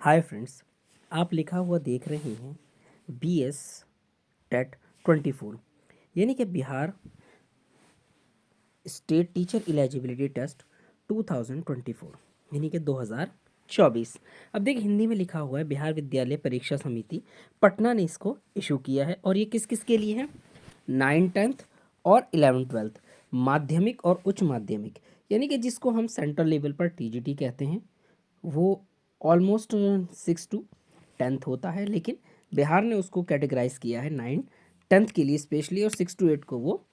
Hi friends, आप लिखा हुआ देख रहे हैं BS टेट 24 यानी कि Bihar state teacher eligibility test 2024 यानी कि 2024। अब देखिए हिंदी में लिखा हुआ है बिहार विद्यालय परीक्षा समिति पटना ने इसको इशू किया है और ये किस किस के लिए है? 9th-10th और 11th-12th माध्यमिक और उच्च माध्यमिक यानी कि जिसको हम सेंट्रल लेवल पर TGT कहते हैं वो ऑलमोस्ट 6 to 10th होता है, लेकिन बिहार ने उसको कैटेगराइज किया है 9th-10th के लिए स्पेशली और 6 to 8 को वो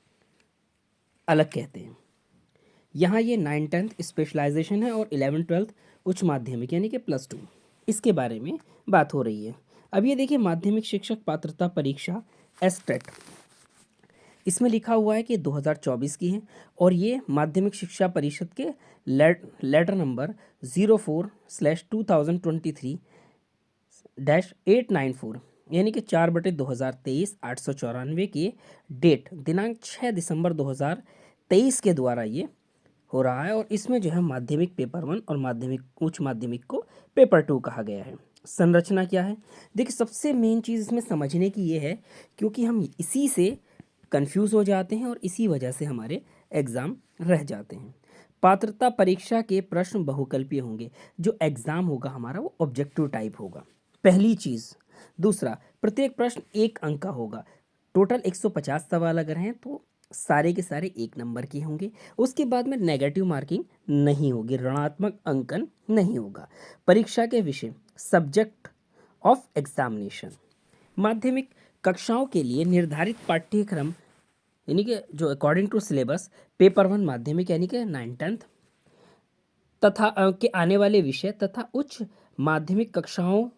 अलग कहते हैं। यहाँ ये 9th-10th स्पेशलाइजेशन है और 11th-12th उच्च माध्यमिक यानी कि +2 इसके बारे में बात हो रही है। अब ये देखिए माध्यमिक शिक्षक पात्रता परीक्षा STET इसमें लिखा हुआ है कि 2024 की है और ये माध्यमिक शिक्षा परिषद के लेटर नंबर 04/2023-894 यानी कि 4/2023 894 के डेट दिनांक 6 दिसंबर 2023 के द्वारा ये हो रहा है और इसमें जो है माध्यमिक पेपर 1 और माध्यमिक उच्च माध्यमिक को पेपर 2 कहा गया है। संरचना क्या है? देखिए सबसे मेन चीज़ इसमें समझने की ये है क्योंकि हम इसी से कंफ्यूज हो जाते हैं और इसी वजह से हमारे एग्ज़ाम रह जाते हैं। पात्रता परीक्षा के प्रश्न बहुकल्पीय होंगे। जो एग्ज़ाम होगा हमारा वो ऑब्जेक्टिव टाइप होगा, पहली चीज़। दूसरा, प्रत्येक प्रश्न 1 अंक का होगा। टोटल 150 सवाल अगर हैं तो सारे के सारे 1 नंबर के होंगे। उसके बाद में नेगेटिव मार्किंग नहीं होगी, ऋणात्मक अंकन नहीं होगा। परीक्षा के विषय सब्जेक्ट ऑफ एग्जामिनेशन माध्यमिक कक्षाओं के लिए निर्धारित पाठ्यक्रम यानी कि जो अकॉर्डिंग टू सिलेबस पेपर 1 माध्यमिक यानी कि 9th-10th तथा के आने वाले विषय तथा उच्च माध्यमिक कक्षाओं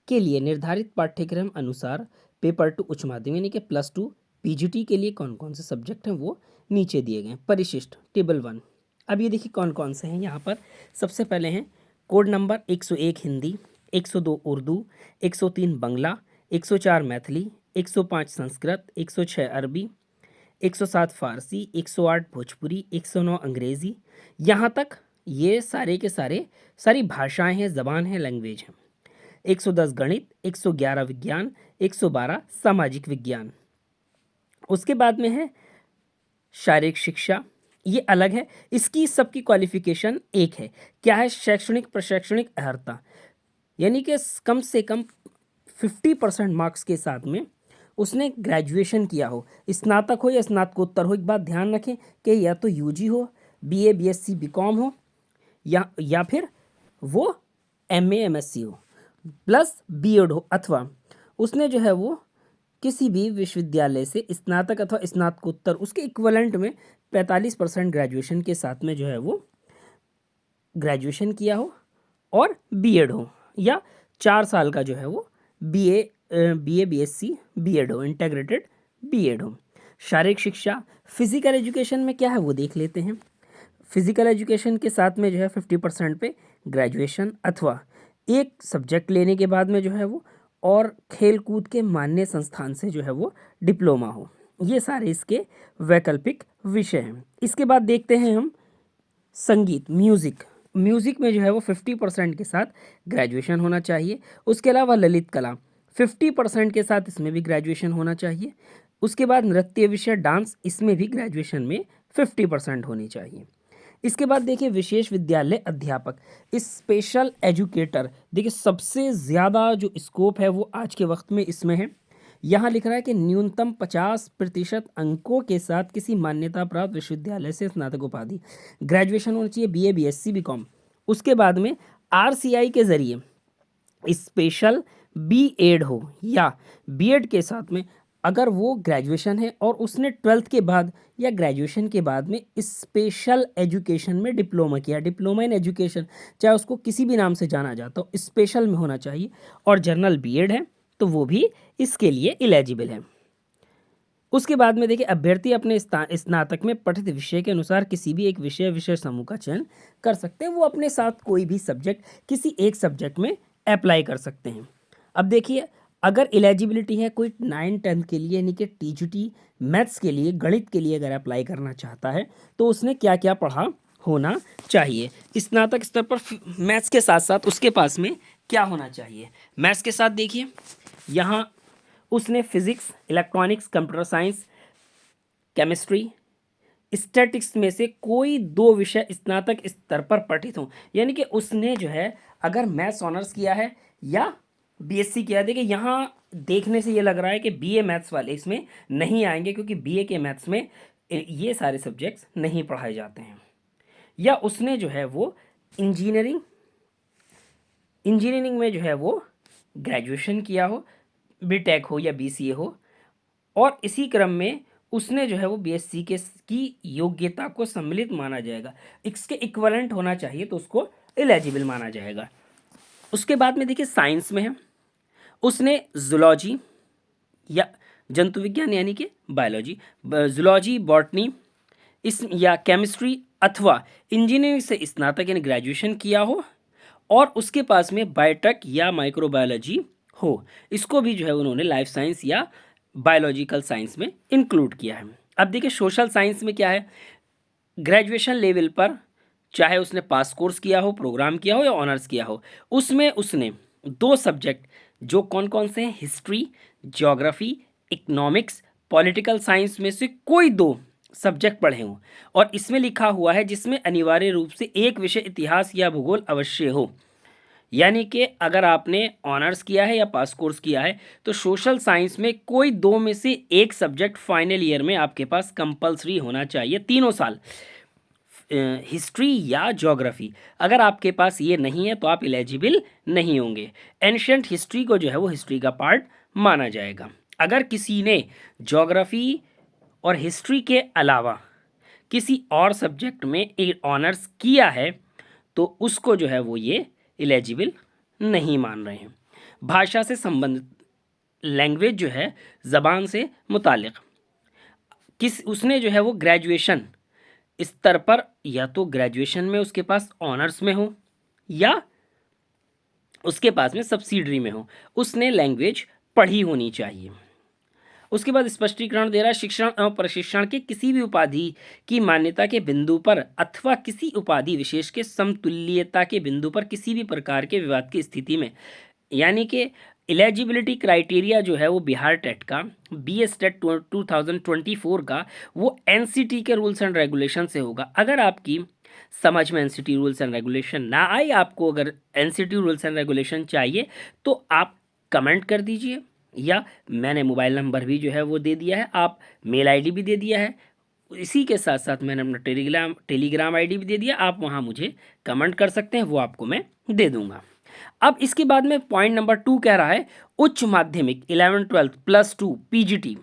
के लिए निर्धारित पाठ्यक्रम अनुसार पेपर 2 उच्च माध्यमिक यानी कि +2 PGT के लिए कौन कौन से सब्जेक्ट हैं वो नीचे दिए गए हैं। परिशिष्ट टेबल 1। अब ये देखिए कौन कौन से हैं यहाँ पर। सबसे पहले हैं कोड नंबर 101 हिंदी, 102 उर्दू, 103 बंगला, 104 मैथिली, 105 संस्कृत, 106 अरबी, 107 फारसी, 108 भोजपुरी, 109 अंग्रेज़ी। यहाँ तक ये सारे के सारे सारी भाषाएं हैं, ज़बान है, लैंग्वेज है। 110 गणित, 111 विज्ञान, 112 सामाजिक विज्ञान। उसके बाद में है शारीरिक शिक्षा, ये अलग है, इसकी सबकी क्वालिफिकेशन एक है। क्या है? शैक्षणिक प्रशैक्षणिक अर्हता यानी कि कम से कम 50% मार्क्स के साथ में उसने ग्रेजुएशन किया हो, स्नातक हो या स्नातकोत्तर हो। एक बात ध्यान रखें कि या तो UG हो, BA BSc BCom हो या फिर वो MA MSc हो प्लस B.Ed हो, अथवा उसने जो है वो किसी भी विश्वविद्यालय से स्नातक अथवा स्नातकोत्तर उसके इक्वलेंट में 45% ग्रेजुएशन के साथ में जो है वो ग्रेजुएशन किया हो और B.Ed हो, या 4 साल का जो है वो BA BSc B.Ed हो, इंटीग्रेटेड B.Ed हो। शारीरिक शिक्षा फिजिकल एजुकेशन में क्या है वो देख लेते हैं। फिजिकल एजुकेशन के साथ में जो है 50% पे ग्रेजुएशन अथवा एक सब्जेक्ट लेने के बाद में जो है वो और खेल कूद के मान्य संस्थान से जो है वो डिप्लोमा हो। ये सारे इसके वैकल्पिक विषय हैं। इसके बाद देखते हैं हम संगीत म्यूज़िक में जो है वो 50% के साथ ग्रेजुएशन होना चाहिए। उसके अलावा ललित कला 50% के साथ इसमें भी ग्रेजुएशन होना चाहिए। उसके बाद नृत्य विषय डांस, इसमें भी ग्रेजुएशन में 50% होनी चाहिए। इसके बाद देखिए विशेष विद्यालय अध्यापक, स्पेशल एजुकेटर, देखिए सबसे ज़्यादा जो स्कोप है वो आज के वक्त में इसमें है। यहाँ लिख रहा है कि न्यूनतम 50% अंकों के साथ किसी मान्यता प्राप्त विश्वविद्यालय से स्नातक उपाधि, ग्रेजुएशन होनी चाहिए BA BSc BCom। उसके बाद में RCI के ज़रिए स्पेशल B.Ed हो या B.Ed के साथ में अगर वो ग्रेजुएशन है और उसने 12th के बाद या ग्रेजुएशन के बाद में स्पेशल एजुकेशन में डिप्लोमा किया, डिप्लोमा इन एजुकेशन, चाहे उसको किसी भी नाम से जाना जाता हो, स्पेशल में होना चाहिए, और जनरल B.Ed है तो वो भी इसके लिए एलिजिबल है। उसके बाद में देखिए अभ्यर्थी अपने स्नातक में पठित विषय के अनुसार किसी भी एक विषय समूह का चयन कर सकते हैं। वो अपने साथ कोई भी सब्जेक्ट किसी एक सब्जेक्ट में अप्लाई कर सकते हैं। अब देखिए अगर एलिजिबिलिटी है कोई 9th-10th के लिए यानी कि TGT मैथ्स के लिए, गणित के लिए अगर अप्लाई करना चाहता है तो उसने क्या क्या पढ़ा होना चाहिए। स्नातक स्तर पर मैथ्स के साथ साथ उसके पास में क्या होना चाहिए। मैथ्स के साथ देखिए, यहाँ उसने physics, electronics, computer science, chemistry, statics में से कोई 2 विषय स्नातक स्तर पर पठित हों। यानी कि उसने जो है अगर मैथ्स ऑनर्स किया है या बीएससी किया है। देखिए यहाँ देखने से ये लग रहा है कि बीए मैथ्स वाले इसमें नहीं आएंगे, क्योंकि बीए के मैथ्स में ये सारे सब्जेक्ट्स नहीं पढ़ाए जाते हैं। या उसने जो है वो इंजीनियरिंग इंजीनियरिंग में जो है वो ग्रेजुएशन किया हो, बीटेक हो या बीसीए हो, और इसी क्रम में उसने जो है वो बीएससी के की योग्यता को सम्मिलित माना जाएगा, इसके इक्विवेलेंट होना चाहिए, तो उसको एलिजिबल माना जाएगा। उसके बाद में देखिए साइंस में है, उसने जूलॉजी या जंतु विज्ञान यानी कि बायोलॉजी, जूलॉजी, बॉटनी इस या केमिस्ट्री अथवा इंजीनियरिंग से स्नातक यानी ग्रेजुएशन किया हो, और उसके पास में बायोटेक या माइक्रोबायोलॉजी हो। इसको भी जो है उन्होंने लाइफ साइंस या बायोलॉजिकल साइंस में इंक्लूड किया है। अब देखिए सोशल साइंस में क्या है, ग्रेजुएशन लेवल पर चाहे उसने पास कोर्स किया हो, प्रोग्राम किया हो या ऑनर्स किया हो, उसमें उसने 2 सब्जेक्ट जो कौन कौन से हैं, history, geography, economics, political science में से कोई 2 सब्जेक्ट पढ़े हों, और इसमें लिखा हुआ है जिसमें अनिवार्य रूप से एक विषय इतिहास या भूगोल अवश्य हो। यानी कि अगर आपने ऑनर्स किया है या पास कोर्स किया है तो सोशल साइंस में कोई 2 में से एक सब्जेक्ट फाइनल ईयर में आपके पास कंपलसरी होना चाहिए, तीनों साल, हिस्ट्री या ज्योग्राफी। अगर आपके पास ये नहीं है तो आप एलिजिबल नहीं होंगे। एंशियंट हिस्ट्री को जो है वो हिस्ट्री का पार्ट माना जाएगा। अगर किसी ने ज्योग्राफी और हिस्ट्री के अलावा किसी और सब्जेक्ट में एक ऑनर्स किया है तो उसको जो है वो ये एलिजिबल नहीं मान रहे हैं। भाषा से संबंधित, लैंग्वेज जो है ज़बान से मुतालिक, उसने जो है वो ग्रेजुएशन स्तर पर, या तो ग्रेजुएशन में उसके पास ऑनर्स में हो या उसके पास में सब्सिडरी में हो, उसने लैंग्वेज पढ़ी होनी चाहिए। उसके बाद स्पष्टीकरण दे रहा है, शिक्षण एवं प्रशिक्षण के किसी भी उपाधि की मान्यता के बिंदु पर अथवा किसी उपाधि विशेष के समतुल्यता के बिंदु पर किसी भी प्रकार के विवाद की स्थिति में, यानी कि एलिजिबिलिटी क्राइटेरिया जो है वो बिहार टेट का, BS टेट 2024 का, वो एनसीटी के रूल्स एंड रेगुलेशन से होगा। अगर आपकी समझ में एनसीटी रूल्स एंड रेगुलेशन ना आए, आपको अगर एनसीटी रूल्स एंड रेगुलेशन चाहिए तो आप कमेंट कर दीजिए, या मैंने मोबाइल नंबर भी जो है वो दे दिया है, आप मेल आईडी भी दे दिया है, इसी के साथ साथ मैंने अपना टेलीग्राम आईडी भी दे दिया, आप वहाँ मुझे कमेंट कर सकते हैं, वो आपको मैं दे दूँगा। अब इसके बाद में पॉइंट नंबर 2 कह रहा है उच्च माध्यमिक 11 12 +2 पीजीटी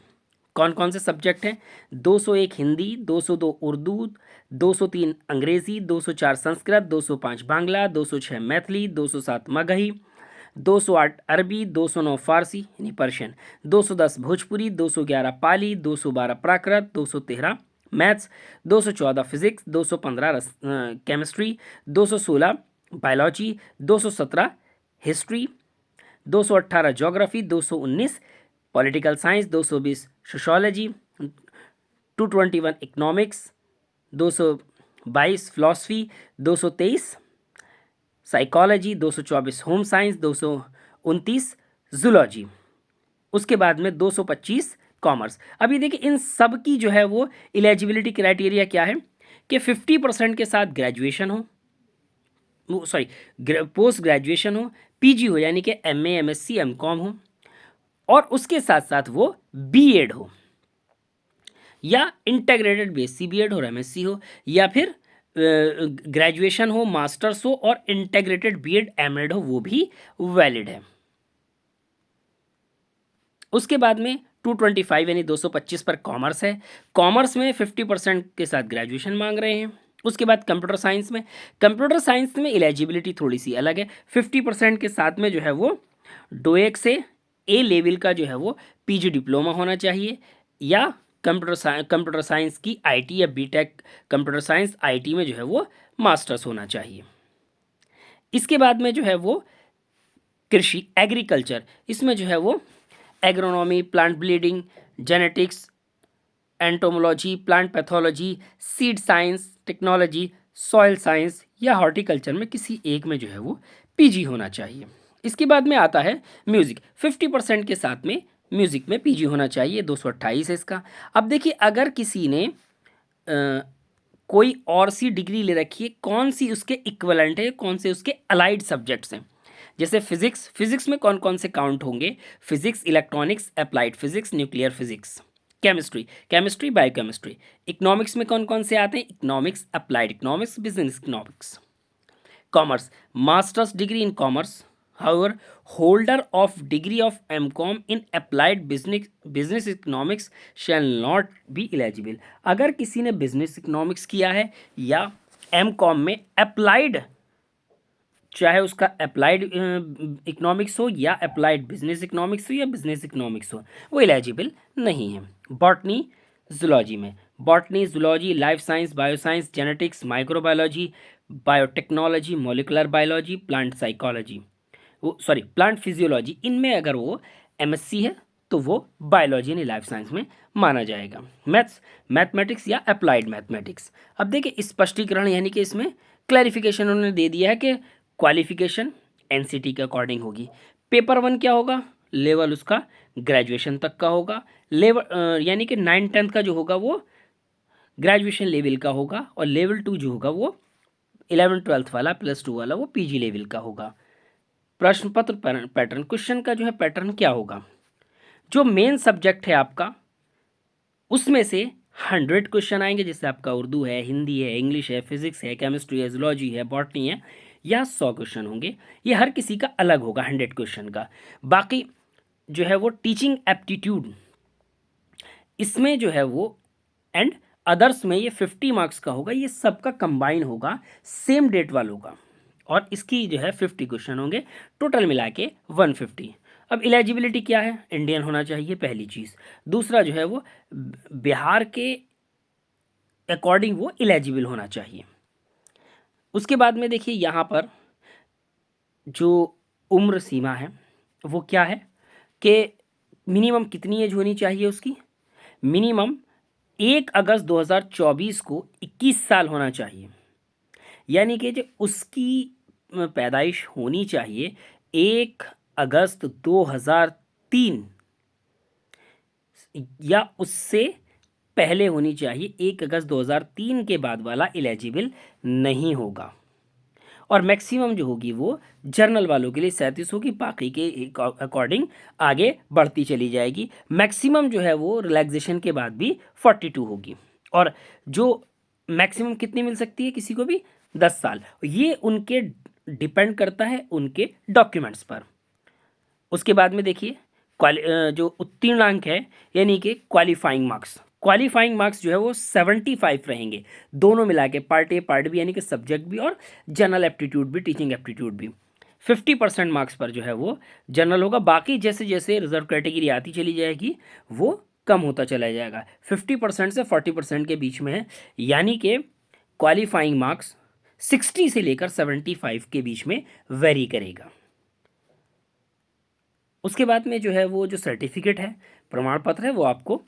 कौन कौन से सब्जेक्ट हैं, 201 हिंदी, 202 उर्दू, 203 अंग्रेजी, 204 संस्कृत, 205 बांग्ला, 206 मैथिली, 207 मगही, 208 अरबी, 209 फारसी यानी पर्शियन, 210 भोजपुरी, 211 पाली, 212 प्राकृत, 213 maths, 214 physics, 215 chemistry, 216 biology, 217 history, 218 geography, 219 political science, 220 sociology, 221 economics, 222 philosophy, 223 psychology, 224 home science, 229 zoology, उसके बाद में 225 कॉमर्स। अभी देखिए इन सब की जो है वो एलिजिबिलिटी क्राइटेरिया क्या है कि 50% के साथ ग्रेजुएशन हो, सॉरी पोस्ट ग्रेजुएशन हो, पीजी हो यानी कि एमए, एमएससी, एमकॉम हो, और उसके साथ साथ वो बीएड हो, या इंटीग्रेटेड बीएससी बीएड हो, एमएससी हो, या फिर ग्रेजुएशन हो, मास्टर्स हो, और इंटीग्रेटेड बीएड एमएड हो, वो भी वैलिड है। उसके बाद में 225 यानी 225 पर कॉमर्स है, कॉमर्स में 50% के साथ ग्रेजुएशन मांग रहे हैं। उसके बाद कंप्यूटर साइंस में एलिजिबिलिटी थोड़ी सी अलग है, 50% के साथ में जो है वो डोएक से ए लेवल का जो है वो पीजी डिप्लोमा होना चाहिए, या कंप्यूटर साइंस की आईटी या बीटेक कंप्यूटर साइंस आईटी में जो है वो मास्टर्स होना चाहिए। इसके बाद में जो है वो कृषि एग्रीकल्चर, इसमें जो है वो agronomy, plant breeding, genetics, entomology, plant pathology, seed science, technology, soil science या हॉर्टिकल्चर में किसी एक में जो है वो पीजी होना चाहिए। इसके बाद में आता है म्यूज़िक, 50% के साथ में म्यूज़िक में पीजी होना चाहिए, 228 है इसका। अब देखिए अगर किसी ने कोई और सी डिग्री ले रखी है, कौन सी उसके इक्वलेंट है, कौन से उसके अलाइड सब्जेक्ट्स हैं, जैसे फिजिक्स, फिजिक्स में कौन कौन से काउंट होंगे, physics, electronics, applied physics, nuclear physics, chemistry, chemistry, biochemistry. Economics में कौन कौन से आते हैं, economics, applied economics, business economics. Commerce, masters degree in commerce, however holder of degree of MCOM in applied business economics shall not be eligible। अगर किसी ने business economics किया है या MCOM में अप्लाइड, चाहे उसका अप्लाइड इकोनॉमिक्स हो या अप्लाइड बिजनेस इकोनॉमिक्स हो या बिजनेस इकोनॉमिक्स हो, वो एलिजिबल नहीं है। बॉटनी, जूलॉजी में botany, zoology, life science, bioscience, genetics, microbiology, biotechnology, molecular biology, plant psychology, वो सॉरी प्लांट फिजियोलॉजी, इनमें अगर वो एमएससी है तो वो बायोलॉजी यानी लाइफ साइंस में माना जाएगा। मैथ्स, मैथमेटिक्स या अप्लाइड मैथमेटिक्स। अब देखिए स्पष्टीकरण यानी कि इसमें क्लैरिफिकेशन उन्होंने दे दिया है कि क्वालिफिकेशन एनसीटी के अकॉर्डिंग होगी। पेपर 1 क्या होगा, लेवल उसका ग्रेजुएशन तक का होगा, लेवल यानी कि 9-10 का जो होगा वो ग्रेजुएशन लेवल का होगा, और लेवल 2 जो होगा वो 11-12 वाला, +2 वाला वो पीजी लेवल का होगा। प्रश्न पत्र पैटर्न, क्वेश्चन का जो है पैटर्न क्या होगा, जो मेन सब्जेक्ट है आपका उसमें से 100 क्वेश्चन आएंगे, जैसे आपका उर्दू है, हिंदी है, इंग्लिश है, फिजिक्स है, केमिस्ट्री है, जूलॉजी है, बॉटनी है, या 100 क्वेश्चन होंगे। ये हर किसी का अलग होगा 100 क्वेश्चन का। बाकी जो है वो टीचिंग एप्टीट्यूड, इसमें जो है वो एंड अदर्स में ये 50 मार्क्स का होगा, ये सबका कंबाइन होगा सेम डेट वालों का, और इसकी जो है 50 क्वेश्चन होंगे, टोटल मिला के 150। अब एलिजिबिलिटी क्या है, इंडियन होना चाहिए पहली चीज़, दूसरा जो है वो बिहार के अकॉर्डिंग वो एलिजिबल होना चाहिए। उसके बाद में देखिए यहाँ पर जो उम्र सीमा है वो क्या है कि मिनिमम कितनी एज होनी चाहिए उसकी, मिनिमम 1 अगस्त 2024 को 21 साल होना चाहिए, यानी कि जो उसकी पैदाइश होनी चाहिए 1 अगस्त 2003 या उससे पहले होनी चाहिए, 1 अगस्त 2003 के बाद वाला एलिजिबल नहीं होगा। और मैक्सिमम जो होगी वो जर्नल वालों के लिए 37 होगी, बाकी के अकॉर्डिंग आगे बढ़ती चली जाएगी। मैक्सिमम जो है वो रिलैक्सेशन के बाद भी 42 होगी, और जो मैक्सिमम कितनी मिल सकती है किसी को भी 10 साल, ये उनके डिपेंड करता है उनके डॉक्यूमेंट्स पर। उसके बाद में देखिए जो उत्तीर्ण अंक है यानी कि क्वालिफाइंग मार्क्स, क्वालिफाइंग मार्क्स जो है वो 75 रहेंगे, दोनों मिला के पार्ट ए पार्ट बी यानी कि सब्जेक्ट भी और जनरल एप्टीट्यूड भी, टीचिंग एप्टीट्यूड भी। 50% मार्क्स पर जो है वो जनरल होगा, बाकी जैसे जैसे रिजर्व कैटेगरी आती चली जाएगी वो कम होता चला जाएगा, 50% से 40% के बीच में है, यानी कि क्वालिफाइंग मार्क्स 60 से लेकर 75 के बीच में वेरी करेगा। उसके बाद में जो है वो जो सर्टिफिकेट है, प्रमाण पत्र है, वो आपको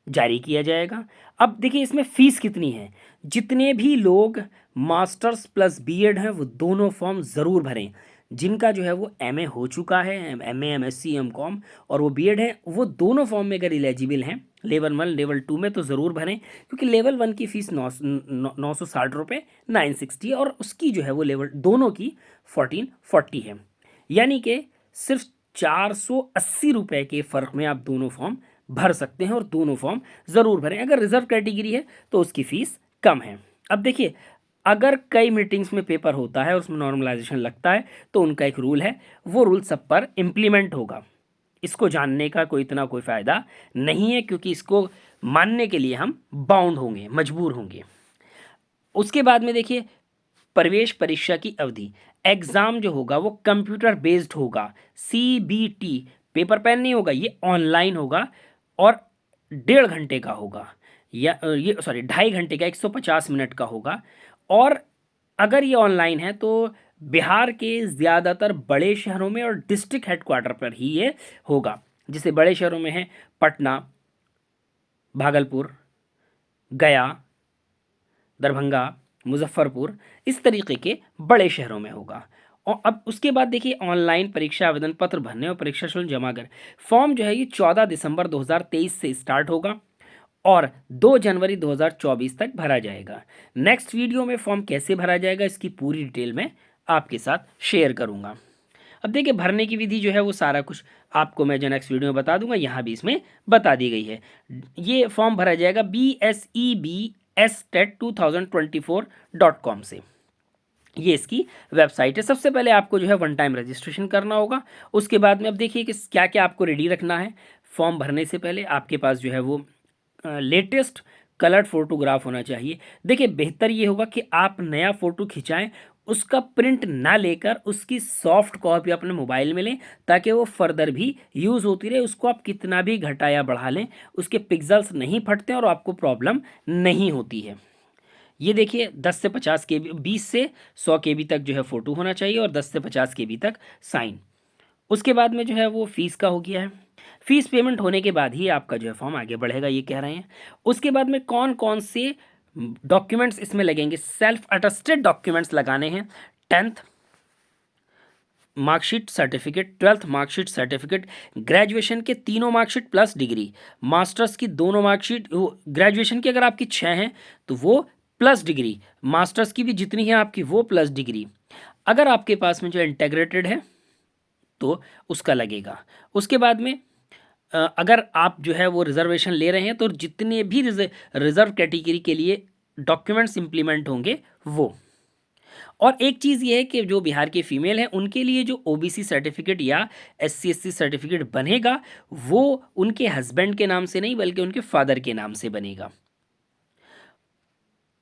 जारी किया जाएगा। अब देखिए इसमें फ़ीस कितनी है, जितने भी लोग मास्टर्स प्लस बीएड हैं वो दोनों फॉर्म ज़रूर भरें, जिनका जो है वो एमए हो चुका है, एमए, एमएससी, एमकॉम, और वो बीएड है, वो दोनों फॉर्म में अगर एलिजिबल हैं लेवल 1 लेवल 2 में तो ज़रूर भरें, क्योंकि लेवल 1 की फ़ीस 960 रुपये 960 है, और उसकी जो है वो लेवल दोनों की 1440 है, यानी कि सिर्फ 480 रुपये के फ़र्क में आप दोनों फॉर्म भर सकते हैं, और दोनों फॉर्म ज़रूर भरें। अगर रिजर्व कैटेगरी है तो उसकी फ़ीस कम है। अब देखिए अगर कई मीटिंग्स में पेपर होता है और उसमें नॉर्मलाइजेशन लगता है तो उनका एक रूल है, वो रूल सब पर इम्प्लीमेंट होगा, इसको जानने का कोई फ़ायदा नहीं है, क्योंकि इसको मानने के लिए हम बाउंड होंगे, मजबूर होंगे। उसके बाद में देखिए प्रवेश परीक्षा की अवधि, एग्ज़ाम जो होगा वो कंप्यूटर बेस्ड होगा, सीबीटी, पेपर पेन नहीं होगा, ये ऑनलाइन होगा, और 1.5 घंटे का होगा, या ये सॉरी 2.5 घंटे का, 150 मिनट का होगा। और अगर ये ऑनलाइन है तो बिहार के ज़्यादातर बड़े शहरों में और डिस्ट्रिक्ट हेडक्वार्टर पर ही ये होगा, जैसे बड़े शहरों में है पटना, भागलपुर, गया, दरभंगा, मुजफ्फरपुर, इस तरीके के बड़े शहरों में होगा। और अब उसके बाद देखिए ऑनलाइन परीक्षा आवेदन पत्र भरने और परीक्षा शुल्क जमा कर फॉर्म जो है ये 14 दिसंबर 2023 से स्टार्ट होगा और 2 जनवरी 2024 तक भरा जाएगा। नेक्स्ट वीडियो में फॉर्म कैसे भरा जाएगा इसकी पूरी डिटेल में आपके साथ शेयर करूंगा। अब देखिए भरने की विधि जो है वो सारा कुछ आपको मैं जो नेक्स्ट वीडियो में बता दूंगा, यहाँ भी इसमें बता दी गई है। ये फॉर्म भरा जाएगा BSEBSTET2024.com से, ये इसकी वेबसाइट है। सबसे पहले आपको जो है वन टाइम रजिस्ट्रेशन करना होगा। उसके बाद में अब देखिए कि क्या क्या आपको रेडी रखना है। फॉर्म भरने से पहले आपके पास जो है वो लेटेस्ट कलर्ड फोटोग्राफ होना चाहिए। देखिए बेहतर ये होगा कि आप नया फ़ोटो खिंचाएं, उसका प्रिंट ना लेकर उसकी सॉफ्ट कॉपी अपने मोबाइल में लें ताकि वो फर्दर भी यूज़ होती रहे। उसको आप कितना भी घटा या बढ़ा लें उसके पिक्सल्स नहीं फटते और आपको प्रॉब्लम नहीं होती है। ये देखिए 10 से 50 KB, 20 से 100 KB तक जो है फ़ोटो होना चाहिए और 10 से 50 KB तक साइन। उसके बाद में जो है वो फ़ीस का हो गया है। फ़ीस पेमेंट होने के बाद ही आपका जो है फॉर्म आगे बढ़ेगा, ये कह रहे हैं। उसके बाद में कौन कौन से डॉक्यूमेंट्स इसमें लगेंगे, सेल्फ अटेस्टेड डॉक्यूमेंट्स लगाने हैं। 10th marksheet certificate, 12th marksheet certificate, graduation के तीनों मार्कशीट प्लस डिग्री, मास्टर्स की दोनों मार्कशीट, ग्रेजुएशन की अगर आपकी 6 हैं तो वो प्लस डिग्री, मास्टर्स की भी जितनी है आपकी वो प्लस डिग्री। अगर आपके पास में जो इंटीग्रेटेड है तो उसका लगेगा। उसके बाद में अगर आप जो है वो रिजर्वेशन ले रहे हैं तो जितने भी रिजर्व कैटेगरी के लिए डॉक्यूमेंट्स इंप्लीमेंट होंगे वो। और एक चीज़ ये है कि जो बिहार के फीमेल हैं उनके लिए जो ओबीसी सर्टिफिकेट या SC/ST सर्टिफिकेट बनेगा वो उनके हस्बैंड के नाम से नहीं बल्कि उनके फादर के नाम से बनेगा।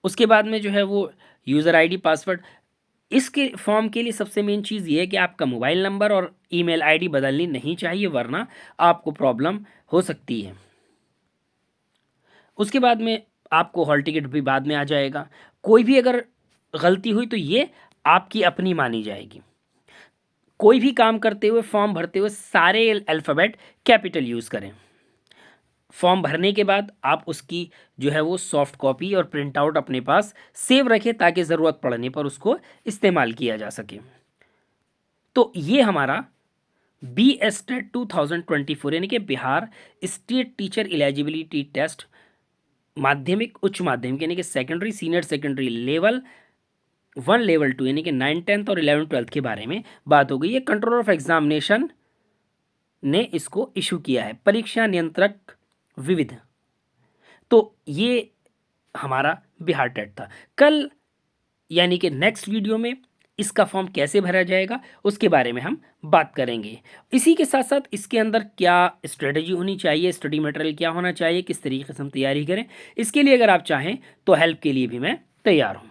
उसके बाद में जो है वो यूज़र ID पासवर्ड। इसके फॉर्म के लिए सबसे मेन चीज़ ये है कि आपका मोबाइल नंबर और ईमेल ID बदलनी नहीं चाहिए वरना आपको प्रॉब्लम हो सकती है। उसके बाद में आपको हॉल टिकट भी बाद में आ जाएगा। कोई भी अगर गलती हुई तो ये आपकी अपनी मानी जाएगी। कोई भी काम करते हुए फॉर्म भरते हुए सारे अल्फ़ाबेट कैपिटल यूज़ करें। फॉर्म भरने के बाद आप उसकी जो है वो सॉफ्ट कॉपी और प्रिंट आउट अपने पास सेव रखें ताकि ज़रूरत पड़ने पर उसको इस्तेमाल किया जा सके। तो ये हमारा BSTET 2024 यानी कि Bihar state teacher eligibility test माध्यमिक उच्च माध्यमिक यानी कि secondary senior secondary level 1 level 2 यानी कि 9th 10th और 11th 12th के बारे में बात हो गई। ये कंट्रोल ऑफ एग्जामिनेशन ने इसको इशू किया है, परीक्षा नियंत्रक विविध। तो ये हमारा बिहार टेट था। कल यानी कि नेक्स्ट वीडियो में इसका फॉर्म कैसे भरा जाएगा उसके बारे में हम बात करेंगे। इसी के साथ साथ इसके अंदर क्या स्ट्रेटजी होनी चाहिए, स्टडी मटेरियल क्या होना चाहिए, किस तरीके से हम तैयारी करें, इसके लिए अगर आप चाहें तो हेल्प के लिए भी मैं तैयार हूँ।